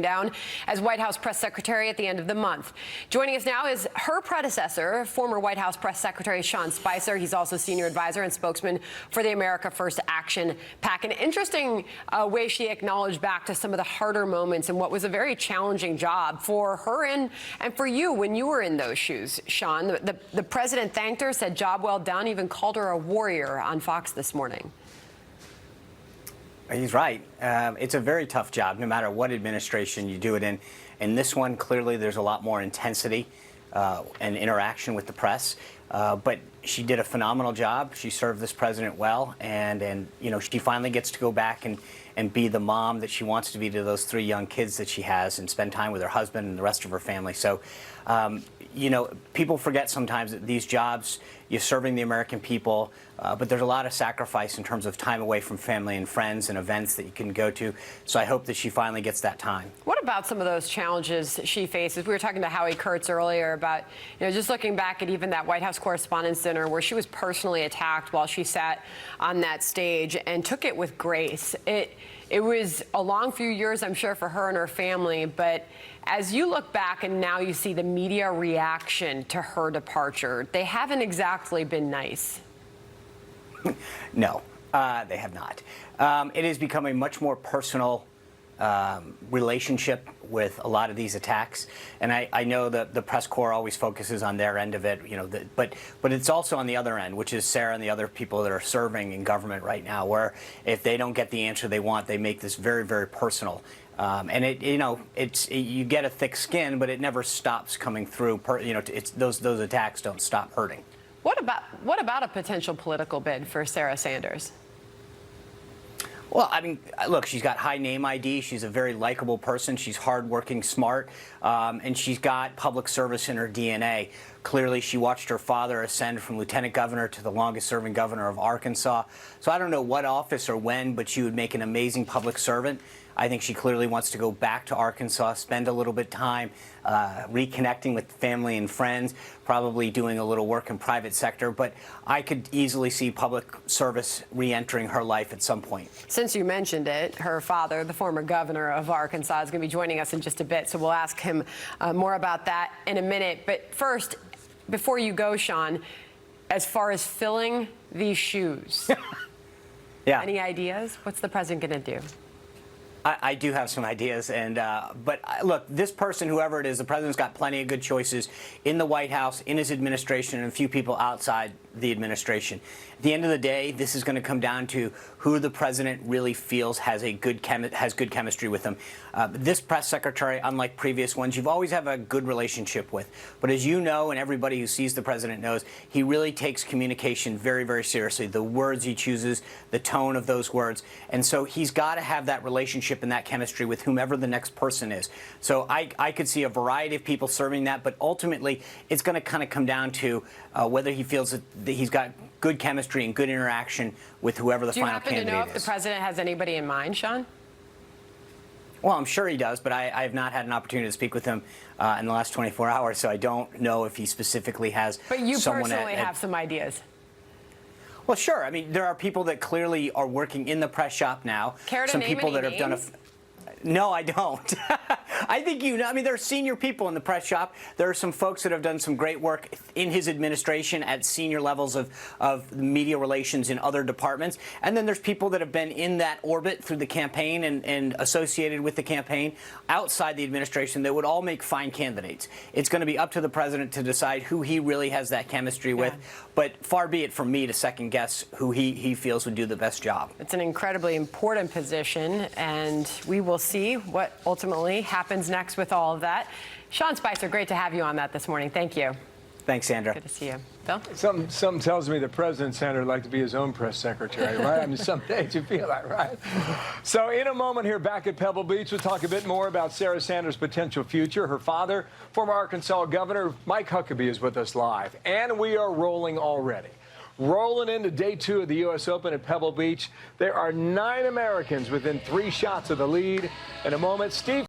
down as White House press secretary at the end of the month. Joining us now is her predecessor, former White House press secretary Sean Spicer. He's also senior advisor and spokesman for the America First Action PAC. An interesting way she acknowledged back to some of the harder moments and what was a very challenging job for her and for you when you were in those shoes, Sean. The president thanked her, said job well done, even called her a warrior on Fox this morning. He's right. It's a very tough job, no matter what administration you do it in. In this one, clearly, there's a lot more intensity and interaction with the press. But she did a phenomenal job. She served this president well, and you know, she finally gets to go back and be the mom that she wants to be to those 3 young kids that she has, and spend time with her husband and the rest of her family. So, you know, people forget sometimes that these jobs, you're serving the American people, but there's a lot of sacrifice in terms of time away from family and friends and events that you can go to. So I hope that she finally gets that time. What about some of those challenges she faces? We were talking to Howie Kurtz earlier about, you know, just looking back at even that White House Correspondents' Dinner where she was personally attacked while she sat on that stage and took it with grace. It was a long few years, I'm sure, for her and her family, but as you look back and now you see the media reaction to her departure, they haven't exactly been nice. No, they have not. It has become a much more personal relationship with a lot of these attacks, and I know that the press corps always focuses on their end of it, you know, but it's also on the other end, which is Sarah and the other people that are serving in government right now, where if they don't get the answer they want, they make this very, very personal. And you get a thick skin, but it never stops coming through. Those attacks don't stop hurting. What about a potential political bid for Sarah Sanders? Well, I mean, look, she's got high name ID. She's a very likable person. She's hardworking, smart, and she's got public service in her DNA. Clearly, she watched her father ascend from lieutenant governor to the longest-serving governor of Arkansas. So I don't know what office or when, but she would make an amazing public servant. I think she clearly wants to go back to Arkansas, spend a little bit of time reconnecting with family and friends, probably doing a little work in private sector. But I could easily see public service re-entering her life at some point. Since you mentioned it, her father, the former governor of Arkansas, is going to be joining us in just a bit, so we'll ask him more about that in a minute. But first, before you go, Sean, as far as filling these shoes, yeah, any ideas? What's the president going to do? I do have some ideas, but look, this person, whoever it is, the president's got plenty of good choices in the White House, in his administration, and a few people outside the administration. At the end of the day, this is going to come down to who the president really feels has good chemistry with him. This press secretary, unlike previous ones, you've always have a good relationship with. But as you know, and everybody who sees the president knows, he really takes communication very, very seriously. The words he chooses, the tone of those words. And so he's got to have that relationship and that chemistry with whomever the next person is. So I could see a variety of people serving that, but ultimately it's going to kind of come down to whether he feels that he's got good chemistry and good interaction with whoever the final candidate is. Do you happen to know if the president has anybody in mind, Sean? Well, I'm sure he does, but I have not had an opportunity to speak with him in the last 24 hours, so I don't know if he specifically has someone. But you personally have some ideas. Well, sure. I mean, there are people that clearly are working in the press shop now. Care to some name people any that have done names? No, I don't. I think I mean, there are senior people in the press shop. There are some folks that have done some great work in his administration at senior levels of media relations in other departments. And then there's people that have been in that orbit through the campaign and associated with the campaign outside the administration that would all make fine candidates. It's going to be up to the president to decide who he really has that chemistry with. But far be it from me to second guess who he feels would do the best job. It's an incredibly important position, and we will see what ultimately happens next with all of that. Sean Spicer, great to have you on that this morning. Thank you. Thanks, Sandra. Good to see you. Bill? Something tells me the president, Sandra, would like to be his own press secretary, right? I mean, some days you feel that, right? So in a moment here back at Pebble Beach, we'll talk a bit more about Sarah Sanders' potential future. Her father, former Arkansas Governor Mike Huckabee, is with us live. And we are rolling already. Rolling into day 2 of the U.S. Open at Pebble Beach. There are 9 Americans within 3 shots of the lead. In a moment, Steve